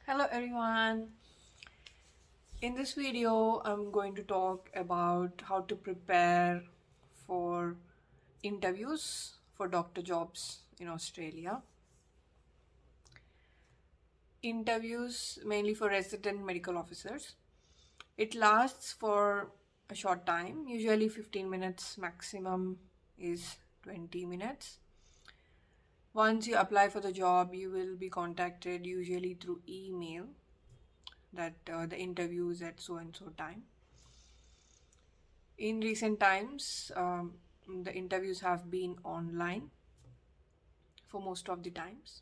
Hello everyone. In this video, I'm going to talk about how to prepare for interviews for doctor jobs in Australia. Interviews mainly for resident medical officers. It lasts for a short time, usually 15 minutes, maximum is 20 minutes. Once you apply for the job, you will be contacted usually through email that the interview is at so and so time. In recent times, the interviews have been online for most of the times.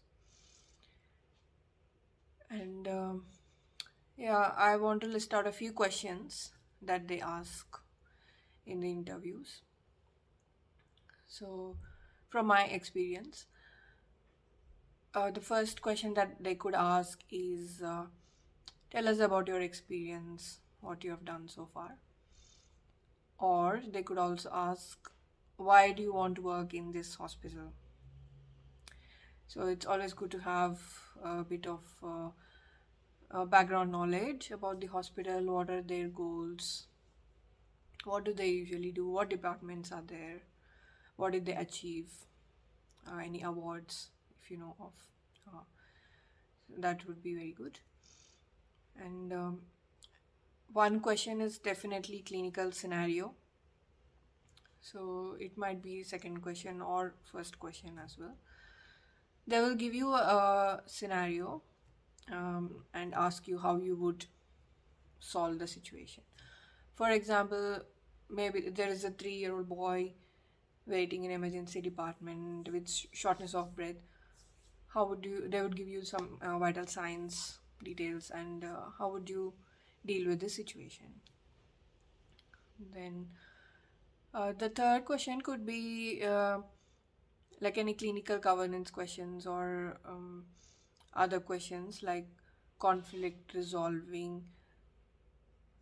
And yeah, I want to list out a few questions that they ask in the interviews. So, from my experience, the first question that they could ask is tell us about your experience, what you have done so far. Or they could also ask, why do you want to work in this hospital? So it's always good to have a bit of background knowledge about the hospital. What are their goals? What do they usually do? What departments are there? What did they achieve? Any awards, if you know of. Uh, that would be very good. And one question is definitely clinical scenario. So it might be second question or first question as well. They will give you a scenario and ask you how you would solve the situation. For example, maybe there is a 3-year-old boy waiting in emergency department with shortness of breath. How would you? They would give you some vital signs details, and how would you deal with this situation? Then the third question could be like any clinical governance questions or other questions like conflict resolving.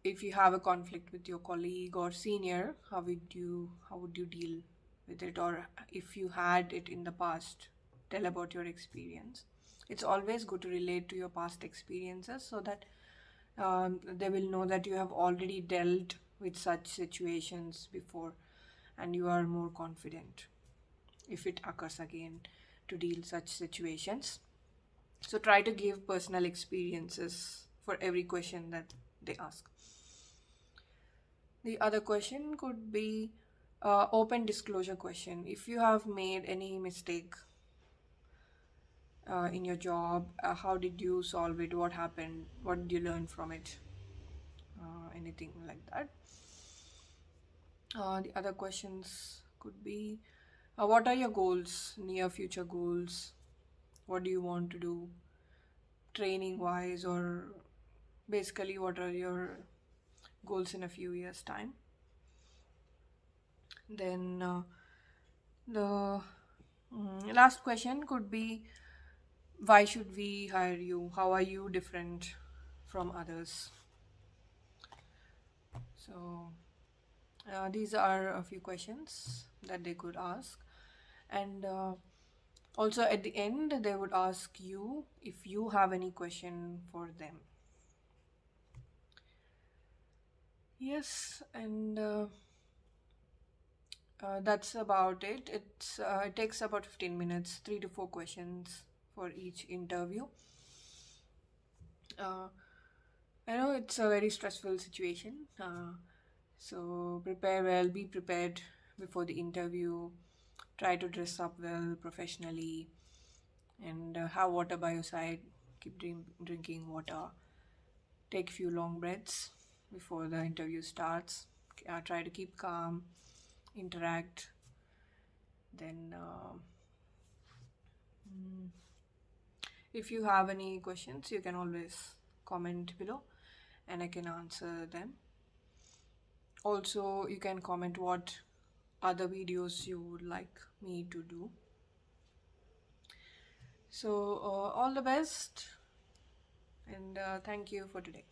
If you have a conflict with your colleague or senior, how would you deal with it? Or if you had it in the past, tell about your experience. It's always good to relate to your past experiences so that they will know that you have already dealt with such situations before and you are more confident if it occurs again to deal such situations. So try to give personal experiences for every question that they ask. The other question could be open disclosure question. If you have made any mistake in your job, how did you solve it? What happened? What did you learn from it? Anything like that. The other questions could be what are your goals, near future goals? What do you want to do training wise, or basically, what are your goals in a few years' time? Then the last question could be why should we hire you? How are you different from others? So, these are a few questions that they could ask. And also at the end, they would ask you if you have any question for them. Yes, and that's about it. It takes about 15 minutes, 3 to 4 questions for each interview. Uh, I know it's a very stressful situation, so prepare well, be prepared before the interview. Try to dress up well, professionally, and have water by your side. Keep drinking water. Take a few long breaths before the interview starts. Try to keep calm, interact. Then, if you have any questions, you can always comment below and I can answer them. Also, you can comment what other videos you would like me to do. So, all the best and thank you for today.